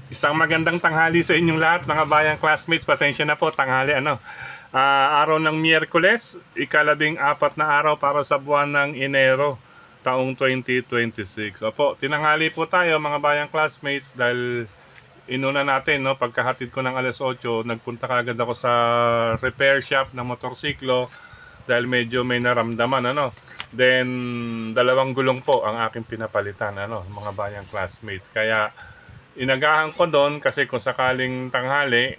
Isang magandang tanghali sa inyong lahat mga bayang classmates. Pasensya na po, tanghali araw ng Miyerkules, ika-14 na araw para sa buwan ng Enero, taong 2026. Opo, tinanghali po tayo mga bayang classmates dahil inuna natin, no, pagkahatid ko ng alas 8, nagpunta kagad ako sa repair shop ng motorsiklo dahil medyo may naramdaman, Then, dalawang gulong po ang aking pinapalitan, mga bayang classmates. Kaya, inagahan ko doon kasi kung sakaling tanghali,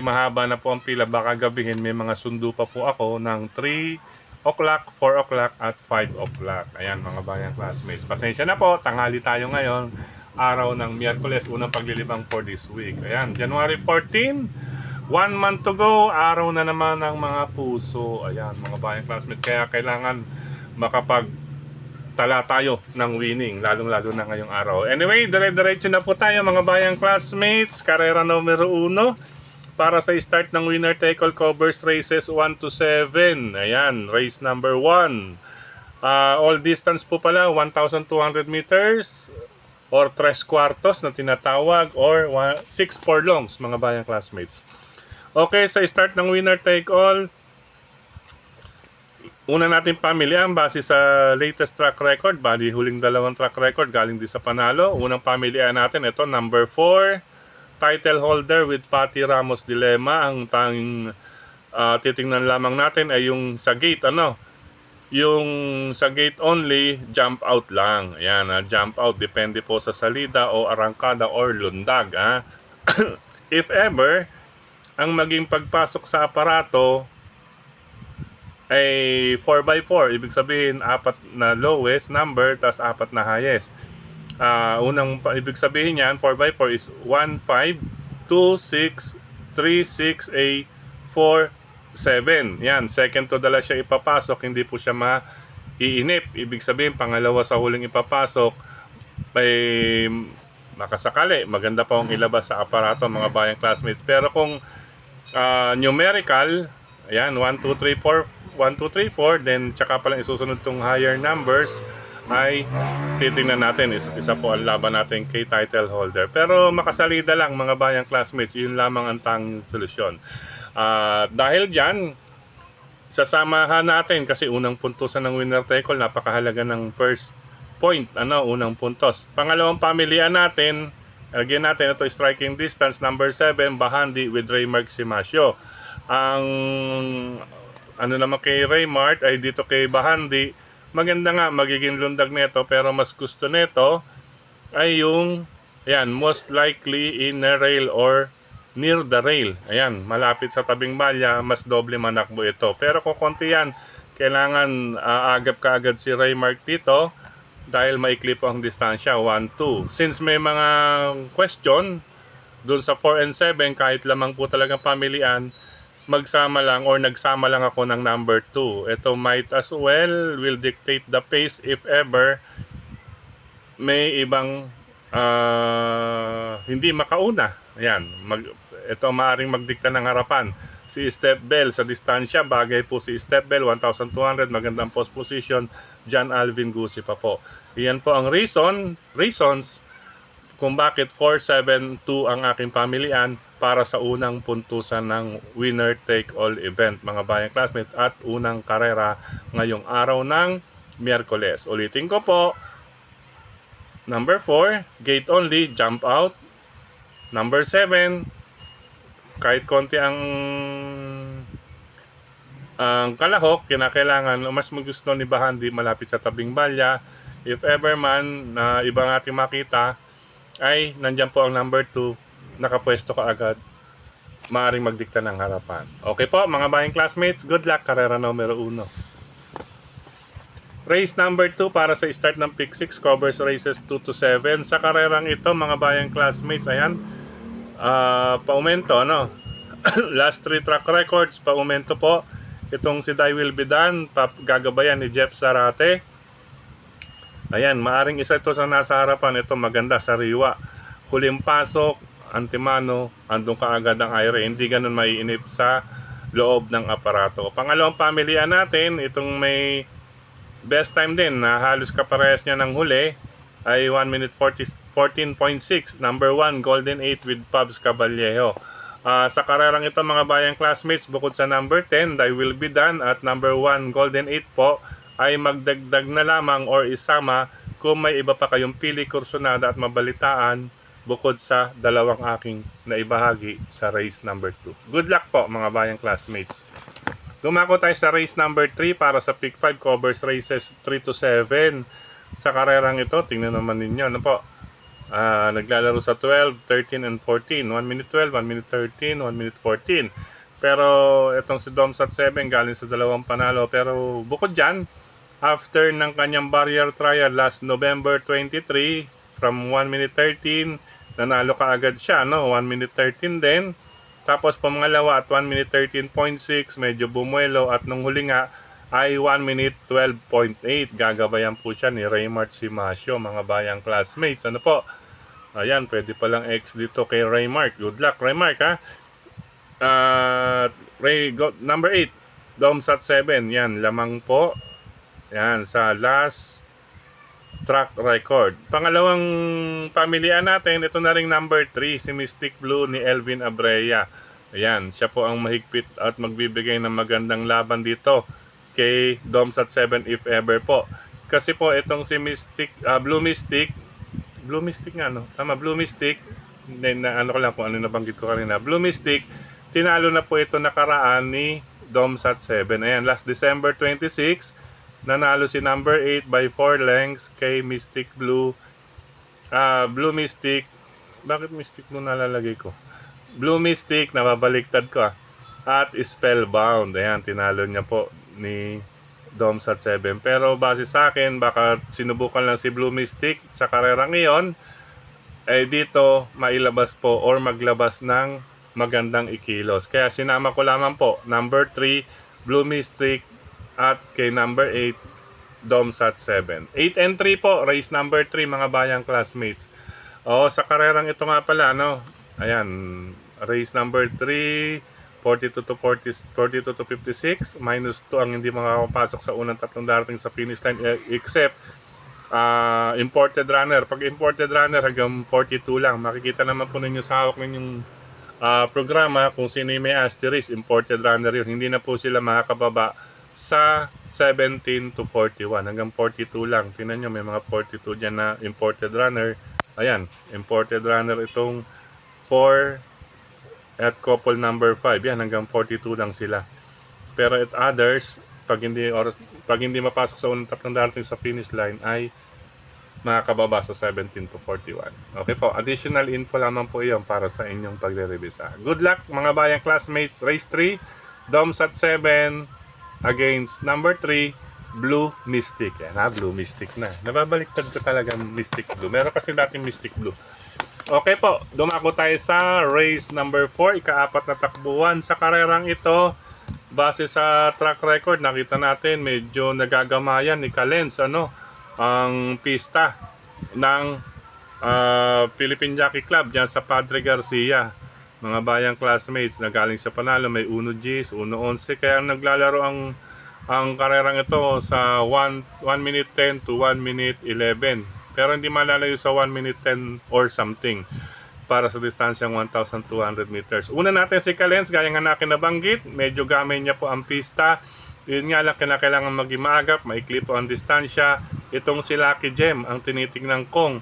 mahaba na po ang pila. Baka gabihin may mga sundo pa po ako ng 3 o'clock, 4 o'clock at 5 o'clock. Ayan mga bayang classmates. Pasensya na po, tanghali tayo ngayon. Araw ng Miyerkules, unang paglilibang for this week. Ayan, January 14, 1 month to go, araw na naman ng mga puso. Ayan mga bayang classmates, kaya kailangan tala tayo ng winning, lalong-lalo na ngayong araw. Anyway, dire-diretso na po tayo mga bayang classmates. Karera numero 1 para sa start ng winner take all covers races 1 to 7. Ayan, race number 1. All distance po pala 1,200 meters or 3 quartos na tinatawag or 6 furlongs mga bayang classmates. Okay, sa start ng winner take all, una natin pamilihan base sa latest track record, bali huling dalawang track record galing din sa panalo. Unang pamilihan natin, ito number 4, title holder with Patty Ramos Dilemma. Ang tanging titingnan lamang natin ay yung sa gate, yung sa gate only, jump out lang. Ayan, jump out, depende po sa salida o arangkada or lundag. If ever, ang maging pagpasok sa aparato ay 4x4, ibig sabihin 4 na lowest number tas 4 na highest. Unang ibig sabihin niyan, 4x4 is 1, 5, 2, 6, 3, 6, 8, 4, 7. Yan, second to the last siya ipapasok, hindi po siya maiinip. Ibig sabihin, pangalawa sa huling ipapasok, may makasakali, maganda pa akong ilabas sa aparato mga bayang classmates. Pero kung numerical, ayan, 1, 2, 3, 4, 1, 2, 3, 4, then tsaka palang isusunod tong higher numbers, ay titingnan natin. Isa po ang laban natin kay title holder. Pero makasalida lang mga bayang classmates, yun lamang ang tanging solusyon. Dahil dyan, sasamahan natin kasi unang puntosan ng winner take all, napakahalaga ng first point, unang puntos. Pangalawang pamilihan natin, again natin, ito striking distance, number 7, Bahandi with Raymark Simasio. Ang naman kay Raymart ay dito kay Bahandi, maganda nga magiging lundag nito, pero mas gusto nito ay yung most likely in a rail or near the rail. Ayan, malapit sa tabing malya, mas doble manakbo ito. Pero kung konti yan, kailangan agap kaagad si Raymart dito dahil maikli po ang distansya, 1, 2. Since may mga question dun sa 4 and 7, kahit lamang po talagang pamilian, magsama lang or nagsama lang ako ng number 2. Ito might as well will dictate the pace if ever may ibang hindi makauna. Ayan, ito maaaring magdikta ng harapan. Si Step Bell sa distansya, bagay po si Step Bell, 1,200, magandang post position. John Alvin Gusi pa po. Iyan po ang reasons kung bakit 4-7-2 ang aking pamilian para sa unang puntusan ng winner take all event mga bayang classmates at unang karera ngayong araw ng Miyerkules. Ulitin ko po, number 4, gate only, jump out. Number 7, kahit konti ang kalahok, kinakailangan mas magusto ni Bahandi malapit sa tabing balya. If ever man na ibang ating makita, ay nandyan po ang number 2, nakapwesto ka agad, maaaring magdikta ng harapan. Okay po mga bayang classmates, good luck, karera numero 1. Race number 2 para sa start ng Pick 6, covers races 2 to 7. Sa karerang ito mga bayang classmates, ayan, paumento, last 3 track records, paumento po. Itong si Die Will Be Done, gagabayan ni Jeff Zarate. Ayan, maaring isa ito sa nasa harapan. Ito maganda, sariwa. Huling pasok, antimano, andun kaagad ang aire. Hindi ganun maiinip sa loob ng aparato. Pangalawang pamilihan natin, itong may best time din na halos kaparehas niya ng huli. ay 1 minute 14.6. Number 1, Golden 8 with Pabs Caballejo. Sa karerang ito mga bayang classmates, bukod sa number 10, I Will Be Done at number 1, Golden 8 po, ay magdagdag na lamang or isama kung may iba pa kayong pili, kursunada at mabalitaan bukod sa dalawang aking naibahagi sa race number 2. Good luck po mga bayang classmates. Dumako tayo sa race number 3 para sa Pick 5 covers races 3 to 7. Sa karerang ito, tingnan naman ninyo, ano po? Naglalaro sa 12, 13, and 14. 1 minute 12, 1 minute 13, 1 minute 14. Pero itong si Domsat 7 galing sa dalawang panalo. Pero bukod dyan, after ng kanyang barrier trial last November 23, from 1 minute 13, nanalo ka agad siya, no? 1 minute 13 din. Tapos pangalawa at 1 minute 13.6, medyo bumuelo at nung huli nga ay 1 minute 12.8. Gagabayan po siya ni Raymart Simasio, mga bayang classmates. Ano po? Ayan, pwede palang X dito kay Raymart. Good luck, Raymart, ha? Number 8, Domsat 7. Yan, lamang po. Yan, sa last track record. Pangalawang pamilihan natin, ito na ring number 3, si Mystic Blue ni Elvin Abreya. Ayan, siya po ang mahigpit at magbibigay ng magandang laban dito kay Domsat 7 if ever po. Kasi po itong si Blue Mystic nga, no? Tama, Blue Mystic. Ano ko lang kung ano nabanggit ko kanina. Blue Mystic, tinalo na po ito nakaraan ni Domsat 7. Ayan, last December 26, nanalo si number 8 by 4 lengths kay Mystic Blue. Blue Mystic. Bakit Mystic Blue nalalagay ko? Blue Mystic, nababaliktad ko. At Spellbound. Ayan, tinalo niya po ni Domsat 7. Pero base sa akin, baka sinubukan lang si Blue Mystic sa karera ngayon. Dito mailabas po or maglabas ng magandang ikilos. Kaya sinama ko lamang po number 3, Blue Mystic, at kay number 8, Domsat 7. 8 and 3 po, race number 3 mga bayang classmates. Sa karerang ito nga pala, no? Ayan, race number 3, 42 to 56, minus 2 ang hindi makakapasok sa unang tatlong darating sa finish line except imported runner. Pag imported runner hanggang 42 lang. Makikita naman po ninyo sa hawak ninyong programa kung sino yung may asterisk, imported runner yun. Hindi na po sila makakababa sa 17 to 41. Hanggang 42 lang. Tingnan nyo, may mga 42 dyan na imported runner. Ayan, imported runner itong 4 at couple number 5. Yan, hanggang 42 lang sila. Pero at others, pag hindi mapasok sa unang tatlong darating sa finish line ay makakababa sa 17 to 41. Okay po, additional info lamang po iyon para sa inyong pagre-revisa. Good luck mga bayang classmates. Race 3, Domsat 7 against number 3, Blue Mystic. Yan ha, Blue Mystic na. Nababaliktad ko talaga Mystic Blue. Meron kasi dating Mystic Blue. Okay po, dumako tayo sa race number 4, ika-4 na takbuhan. Sa karerang ito, base sa track record, nakita natin medyo nagagamayan ni Kalens, ang pista ng Philippine Jockey Club dyan sa Padre Garcia. Mga bayang classmates na galing sa panalo, may 1 Gs, 1-11, kaya naglalaro ang karerang ito sa 1 minute 10 to 1 minute 11. Pero hindi malalayo sa 1 minute 10 or something para sa distansyang 1,200 meters. Una natin si Kalens, gaya nga na nabanggit, medyo gamay niya po ang pista. Yun nga lang, kailangan maging maagap, maikli po ang distansya. Itong si Lucky Gem ang tinitignan kong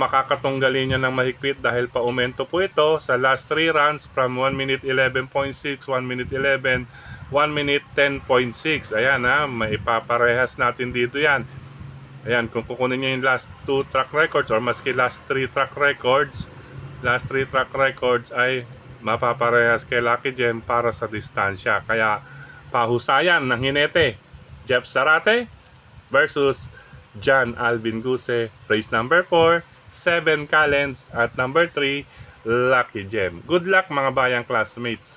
makakatunggali niya ng mahigpit dahil pa-aumento po ito sa last 3 runs from 1 minute 11.6, 1 minute 11, 1 minute 10.6. Ayan maipaparehas natin dito yan. Ayan, kung kukunin niyo yung last 2 track records or maski last 3 track records, ay mapaparehas kay Lucky Gem para sa distansya. Kaya pahusayan ng hinete, Jeff Zarate versus John Alvin Guse, race number 4, 7 Kalens at number 3, Lucky Gem. Good luck mga bayang classmates.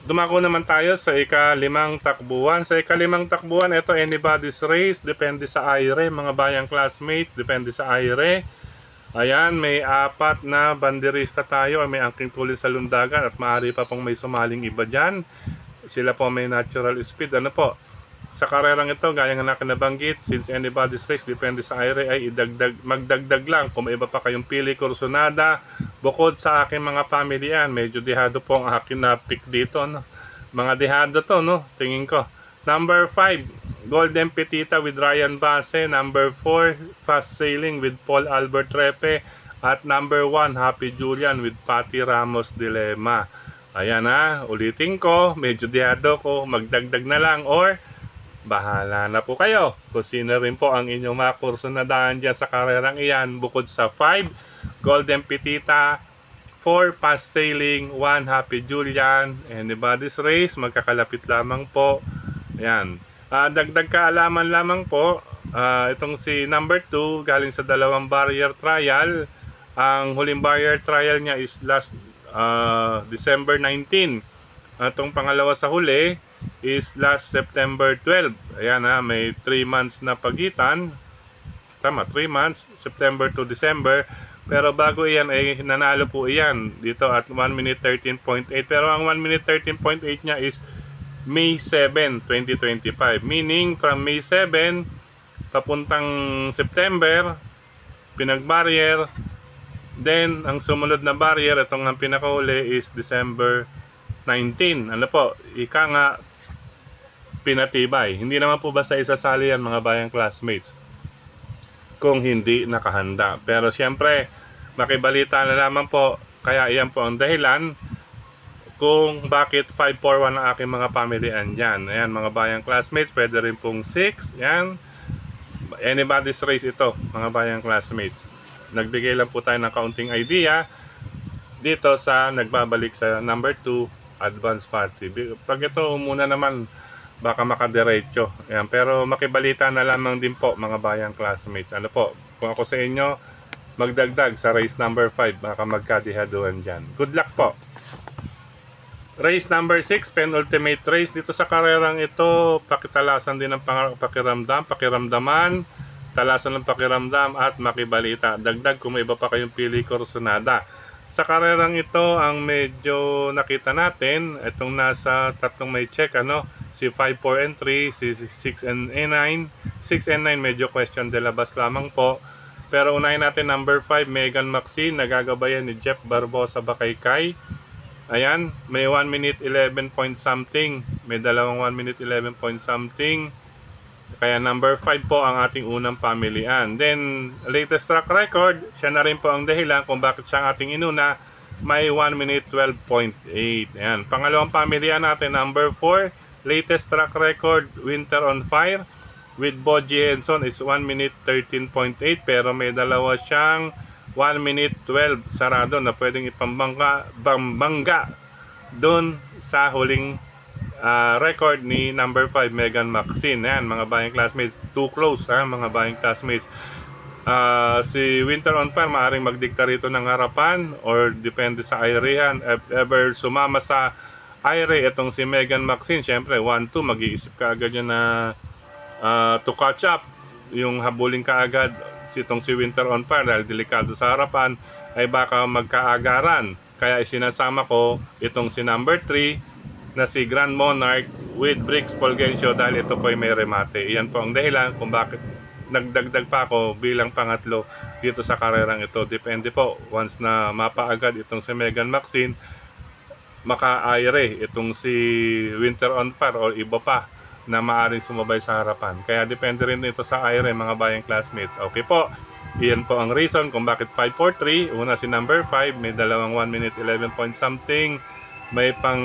Dumako naman tayo sa ika-5 takbuhan. Sa ika-5 takbuhan, ito anybody's race. Depende sa aire, mga bayang classmates. Depende sa aire. Ayan, may 4 na banderista tayo. May angking tulin sa lundagan at maaari pa pong may sumaling iba dyan. Sila po may natural speed. Sa karerang ito, gaya ng aking nabanggit, since anybody's race, depende sa IRA ay magdagdag lang. Kung may iba pa kayong pili kursunada, bukod sa aking mga pamilyan, medyo dihado po ang aking na pick dito. No? Mga dihado to, no? Tingin ko. Number 5, Golden Petita with Ryan Base. Number 4, Fast Sailing with Paul Albert Repe. At number 1, Happy Julian with Patty Ramos Dilema. Ayan na, ulitin ko, medyo dihado ko, magdagdag na lang or bahala na po kayo kung sino rin po ang inyong mga kursunadahan dyan sa karerang iyan. Bukod sa 5, Golden Petita, 4, Fast Sailing, 1, Happy Julian, Anybody's Race, magkakalapit lamang po. Ayan. Dagdag kaalaman lamang po, itong si number 2, galing sa 2 barrier trial. Ang huling barrier trial niya is last December 19. Itong pangalawa sa huli is last September 12. Ayan may 3 months na pagitan. Tama, 3 months, September to December. Pero bago iyan ay nanalo po iyan dito at 1 minute 13.8. Pero ang 1 minute 13.8 niya is May 7, 2025. Meaning from May 7 papuntang September, pinag-barrier. Then, ang sumunod na barrier, itong ang pinakahuli is December 19. Ano po, ika nga pinatibay. Hindi naman po basta isasali yan mga bayang classmates kung hindi nakahanda. Pero siyempre, makibalita na lamang po, kaya iyan po ang dahilan kung bakit 541 ang aking mga pamilyan dyan. Ayan mga bayang classmates, pwede rin pong 6. Yan. Anybody's race ito, mga bayang classmates. Nagbigay lang po tayo ng kaunting idea dito sa nagbabalik sa number 2, advance party. Pag ito muna naman, baka makadiretso. Ayan. Pero makibalita na lamang din po mga bayang classmates. Ano po, kung ako sa inyo, magdagdag sa race number 5, baka magkadihaduan dyan. Good luck po! Race number 6, penultimate race. Dito sa karerang ito, pakitalasan din ng pakiramdaman, talasan ng pakiramdam at makibalita. Dagdag kung may iba pa kayong pili kursunada. Sa karerang ito, ang medyo nakita natin, itong nasa tatlong may check, si 5, 4, and 3, si 6 and 9. 6 and 9 medyo question de labas lamang po. Pero unahin natin number 5, Megan Maxine, nagagabayan ni Jeff Barbosa Bakaykay. Ayan, may 1 minute 11 point something. May dalawang 1 minute 11 point something. Kaya number 5 po ang ating unang pamilian. Then, latest track record, siya na rin po ang dahilan kung bakit siya ang ating inuna. May 1 minute 12.8. Ayan, pangalawang pamilian natin, number 4. Latest track record, Winter on Fire. With Boji Henson is 1 minute 13.8. Pero may dalawa siyang 1 minute 12 sarado na pwedeng ipambangga doon sa huling record ni number 5 Megan Maxine. Yan mga bayang classmates, too close mga bayang classmates. Si Winter on Fire maaaring magdikta rito ng harapan or depende sa Irehan. If ever sumama sa Ire itong si Megan Maxine, syempre 1-2 mag-iisip ka agad yan na to catch up, yung habulin ka agad itong si Winter on Fire dahil delikado sa harapan ay baka magkaagaran. Kaya isinasama ko itong si number 3 na si Grand Monarch with Briggs Fulgencio dahil ito po ay may remate. Iyan po ang dahilan kung bakit nagdagdag pa ako bilang pangatlo dito sa karerang ito. Depende po, once na mapaagad itong si Megan Maxine, maka-aire itong si Winter on Fire o iba pa na maaaring sumabay sa harapan. Kaya depende rin ito sa IRE mga bayang classmates. Okay po, iyan po ang reason kung bakit 5-4-3. Una si number 5, may dalawang 1 minute 11 point something. May pang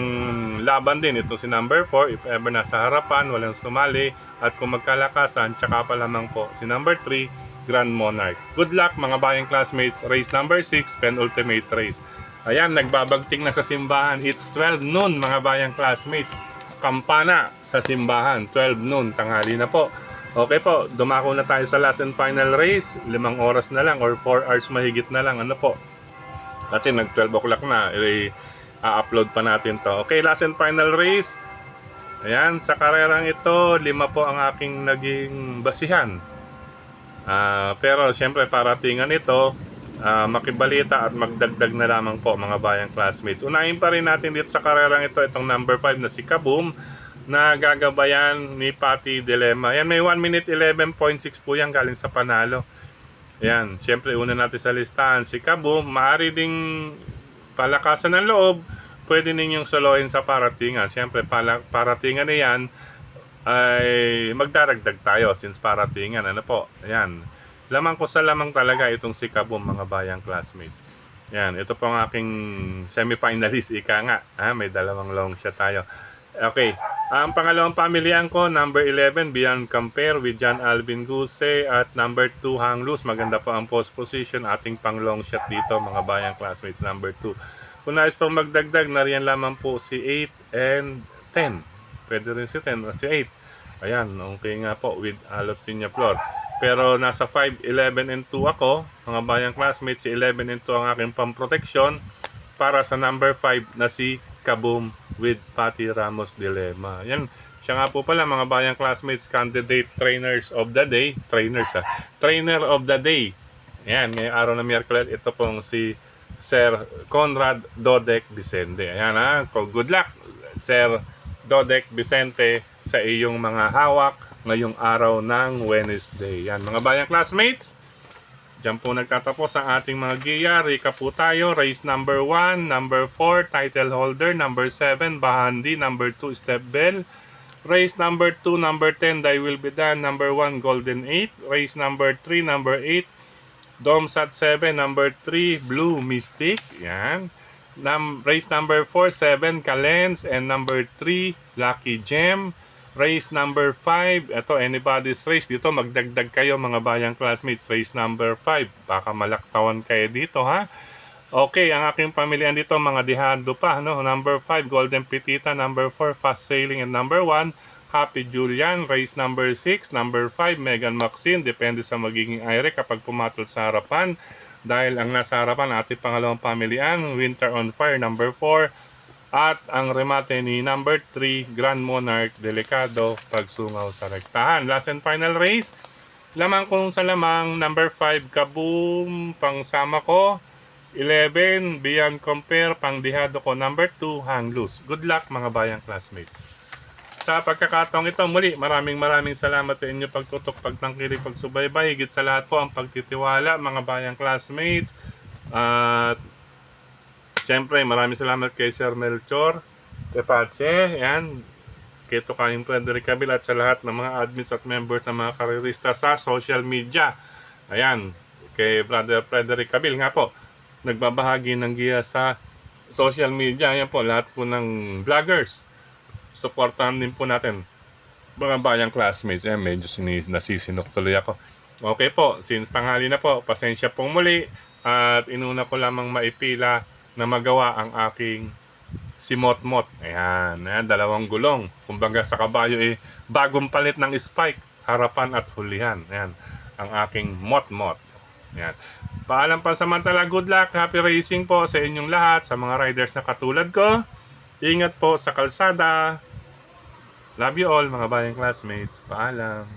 laban din ito si number 4, if ever nasa harapan, walang sumali. At kung magkalakasan, tsaka pa lamang po si number 3, Grand Monarch. Good luck mga bayang classmates. Race number 6, penultimate race. Ayan, nagbabagting na sa simbahan. It's 12 noon mga bayang classmates. Kampana sa simbahan, 12 noon, tanghali na po. Okay po, dumako na tayo sa last and final race. 5 oras na lang or 4 hours mahigit na lang. Ano po? Kasi nag 12 o'clock na, i-upload pa natin to. Okay, last and final race. Ayan, sa karerang ito, 5 po ang aking naging basihan. Pero siyempre paratingan ito, makibalita at magdagdag na lamang po mga bayang classmates. Unahin pa rin natin dito sa karerang ito itong number 5 na si Kaboom. na gagabayan ni Patty Dilemma. Yan, may 1 minute 11.6 po yan galing sa panalo. Yan, siyempre una natin sa listahan si Kaboom. Maaari ding palakasan ng loob, pwede ninyong solohin sa paratingan. Siyempre, paratingan na yan ay magdaragdag tayo since paratingan. Ano po? Ayan. Lamang ko sa lamang talaga itong si Kaboom, mga bayang classmates. Yan, ito po ang aking semifinalist, ika nga. May dalawang long shot tayo. Okay, ang pangalawang pamilihan ko, number 11, Beyond Compare with John Alvin Guse at number 2, Hang Loose. Maganda po ang post position, ating pang long shot dito, mga bayang classmates, number 2. Kung nais pang magdagdag, nariyan lamang po si 8 and 10. Pwede rin si 10 o si 8. Ayan, okay nga po with Alot Piña Flor. Pero nasa 5, 11 and 2 ako, mga bayang classmates, si 11 and 2 ang aking pang-protection para sa number 5 na si Kaboom with Patty Ramos Dilemma. Yan, siya nga po pala, mga bayang classmates, candidate trainers of the day. Trainer of the day. Yan, ngayong araw na Miyerkules, ito pong si Sir Conrad Dodek Vicente. Ayan good luck, Sir Dodek Vicente, sa iyong mga hawak ngayong araw ng Wednesday. Yan, mga bayang classmates, diyan po nagtatapos ang ating mga giya. Recap po tayo. Race number 1, number 4, title holder, number 7, Bahandi, number 2, Step Bell. Race number 2, number 10, Thy Will Be Done, number 1, Golden 8. Race number 3, number 8, Domsat 7, number 3, Blue Mystic. Yan. Race number 4, 7, Kalens, and number 3, Lucky Gem. Race number 5, ito, anybody's race. Dito, magdagdag kayo, mga bayang classmates. Race number 5, baka malaktawan kayo dito, ha? Okay, ang aking pamilyan dito, mga dihado pa, no? Number 5, Golden Petita. Number 4, Fast Sailing. And number 1, Happy Julian. Race number 6, number 5, Megan Maxine. Depende sa magiging aire kapag pumatol sa harapan. Dahil ang nasa harapan, ating pangalawang pamilyan, Winter on Fire, number 4. At ang remate ni number 3, Grand Monarch Delicado, pagsungaw sa rektahan. Last and final race, lamang kung sa lamang, number 5, Kaboom, pangsama ko. 11, Beyond Compare, pangdihado ko. Number 2, Hang Loose. Good luck, mga bayang classmates. Sa pagkakataong ito, muli, maraming salamat sa inyo pagtutok, pagtangkilik, pagsubaybay. Higit sa lahat po ang pagtitiwala, mga bayang classmates. At siyempre, maraming salamat kay Sir Melchor Tepache, yan, kay Tukayong Frederick Cabil at sa lahat ng mga admins at members ng mga karerista sa social media. Ayan, kay Brother Frederick Cabil nga po, nagbabahagi ng giya sa social media. Ayan po, lahat po ng vloggers. Supportahan din po natin, mga bayang classmates. Ayan, medyo nasisinok tuloy ako. Okay po, since tanghali na po, pasensya pong muli at inuna ko lamang maipila na magawa ang aking si Mot-Mot. Ayan, dalawang gulong. Kumbaga sa kabayo bagong palit ng spike, harapan at hulihan. Ayan, ang aking Mot-Mot. Ayan. Paalam pansamantala, good luck, happy racing po sa inyong lahat, sa mga riders na katulad ko. Ingat po sa kalsada. Love you all, mga bayang classmates. Paalam.